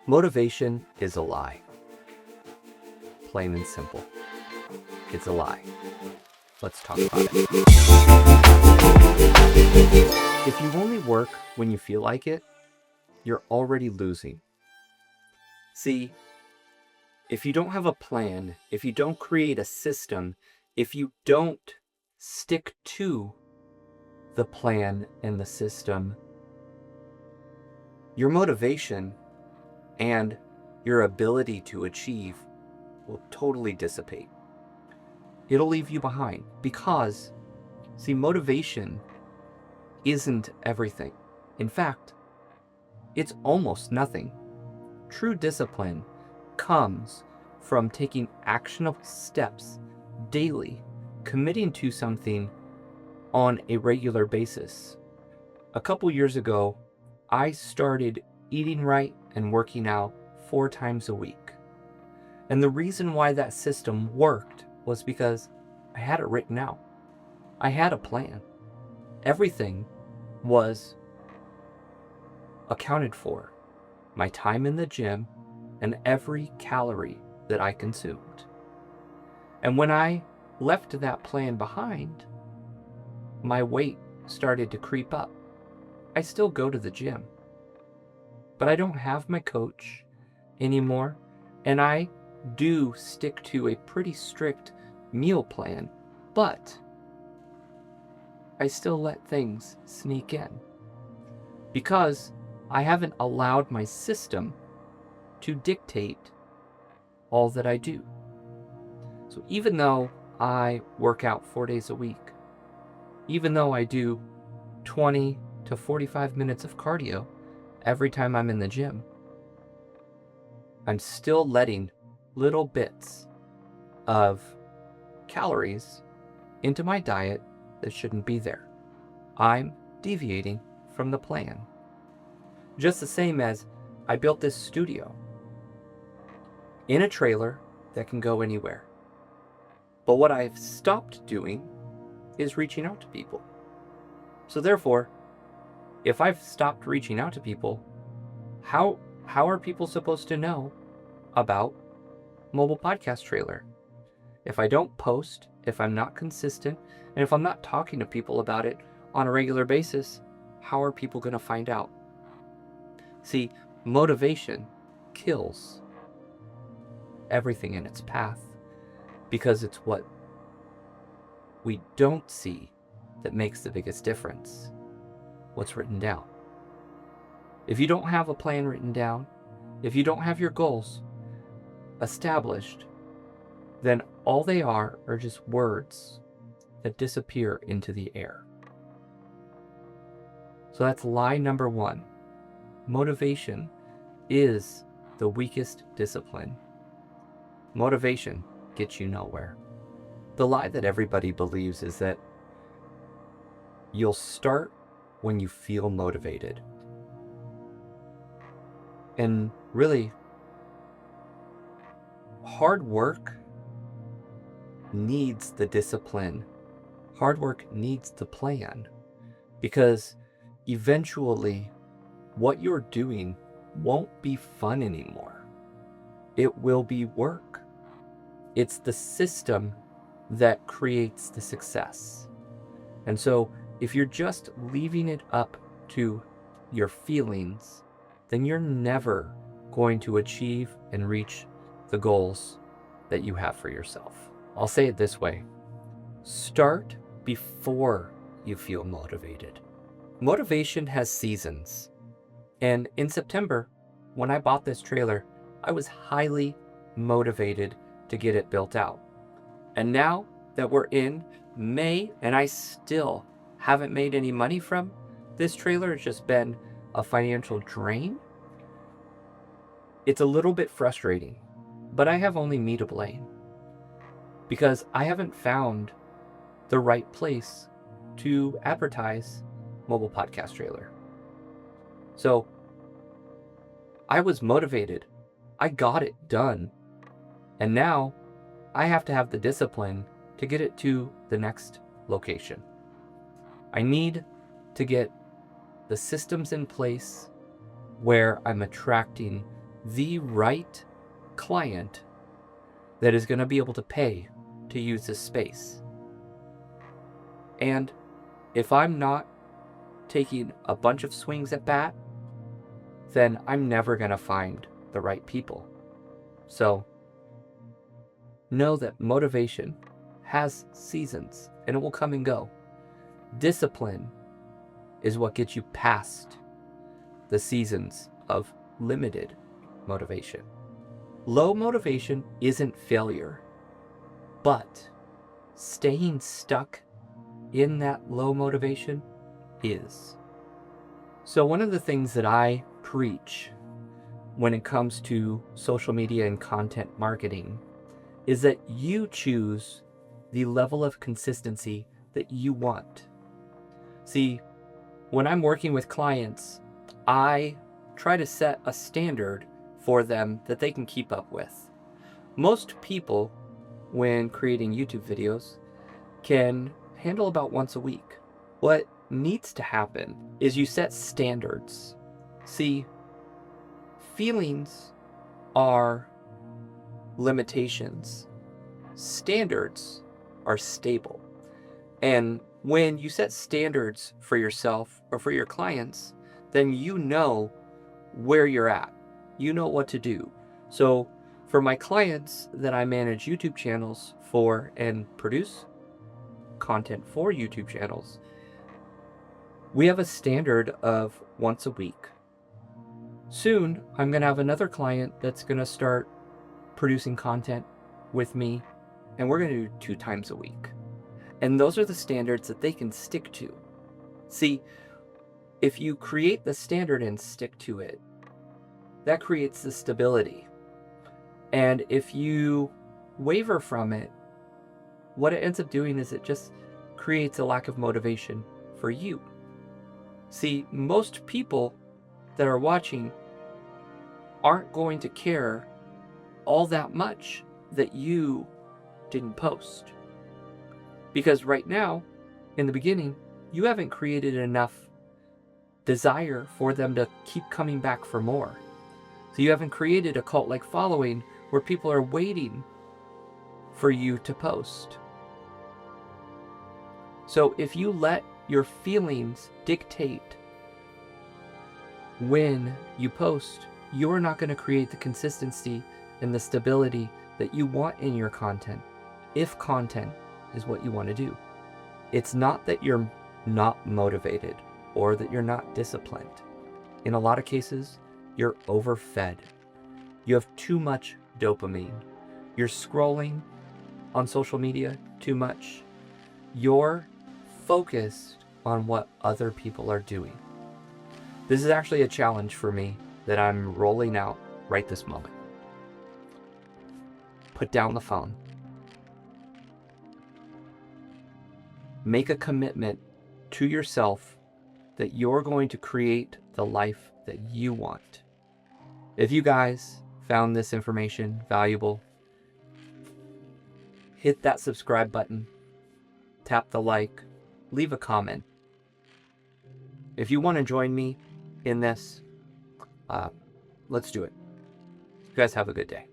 Motivation is a lie. Plain and simple. It's a lie. Let's talk about it. If you only work when you feel like it, you're already losing. See, if you don't have a plan, if you don't create a system, if you don't stick to the plan and the system, your motivation and your ability to achieve will totally dissipate. It'll leave you behind because, see, motivation isn't everything. In fact, it's almost nothing. True discipline comes from taking actionable steps daily, committing to something on a regular basis. A couple years ago, I started eating right and working out 4 times a week. And the reason why that system worked was because I had it written out. I had a plan. Everything was accounted for. My time in the gym and every calorie that I consumed. And when I left that plan behind, my weight started to creep up. I still go to the gym, but I don't have my coach anymore, and I do stick to a pretty strict meal plan, but I still let things sneak in because I haven't allowed my system to dictate all that I do. So even though I work out 4 days a week, even though I do 20 to 45 minutes of cardio every time I'm in the gym, I'm still letting little bits of calories into my diet that shouldn't be there. I'm deviating from the plan. Just the same as I built this studio in a trailer that can go anywhere. But what I've stopped doing is reaching out to people. So therefore, if I've stopped reaching out to people, how are people supposed to know about Mobile Podcast Trailer? If I don't post, if I'm not consistent, and if I'm not talking to people about it on a regular basis, how are people going to find out? See, motivation kills everything in its path because it's what we don't see that makes the biggest difference. What's written down. If you don't have a plan written down, if you don't have your goals established, then all they are just words that disappear into the air. So that's lie number 1. Motivation is the weakest discipline. Motivation gets you nowhere. The lie that everybody believes is that you'll start when you feel motivated. And really, hard work needs the discipline. Hard work needs the plan, because eventually what you're doing won't be fun anymore. It will be work. It's the system that creates the success. And so if you're just leaving it up to your feelings, then you're never going to achieve and reach the goals that you have for yourself. I'll say it this way. Start before you feel motivated. Motivation has seasons. And in September, when I bought this trailer, I was highly motivated to get it built out. And now that we're in May and I still haven't made any money from this trailer, it's just been a financial drain. It's a little bit frustrating, but I have only me to blame because I haven't found the right place to advertise Mobile Podcast Trailer. So I was motivated. I got it done. And now I have to have the discipline to get it to the next location. I need to get the systems in place where I'm attracting the right client that is going to be able to pay to use this space. And if I'm not taking a bunch of swings at bat, then I'm never going to find the right people. So know that motivation has seasons and it will come and go. Discipline is what gets you past the seasons of limited motivation. Low motivation isn't failure, but staying stuck in that low motivation is. So one of the things that I preach when it comes to social media and content marketing is that you choose the level of consistency that you want. See, when I'm working with clients, I try to set a standard for them that they can keep up with. Most people, when creating YouTube videos, can handle about once a week. What needs to happen is you set standards. See, feelings are limitations. Standards are stable. And when you set standards for yourself or for your clients, then you know where you're at. You know what to do. So for my clients that I manage YouTube channels for and produce content for YouTube channels, we have a standard of once a week. Soon, I'm going to have another client that's going to start producing content with me, and we're going to do 2 times a week. And those are the standards that they can stick to. See, if you create the standard and stick to it, that creates the stability. And if you waver from it, what it ends up doing is it just creates a lack of motivation for you. See, most people that are watching aren't going to care all that much that you didn't post. Because right now, in the beginning, you haven't created enough desire for them to keep coming back for more. So you haven't created a cult-like following where people are waiting for you to post. So if you let your feelings dictate when you post, you're not going to create the consistency and the stability that you want in your content, if content is what you want to do. It's not that you're not motivated or that you're not disciplined. In a lot of cases, you're overfed. You have too much dopamine. You're scrolling on social media too much. You're focused on what other people are doing. This is actually a challenge for me that I'm rolling out right this moment. Put down the phone. Make a commitment to yourself that you're going to create the life that you want. If you guys found this information valuable, hit that subscribe button, tap the like, leave a comment. If you want to join me in this, let's do it. You guys have a good day.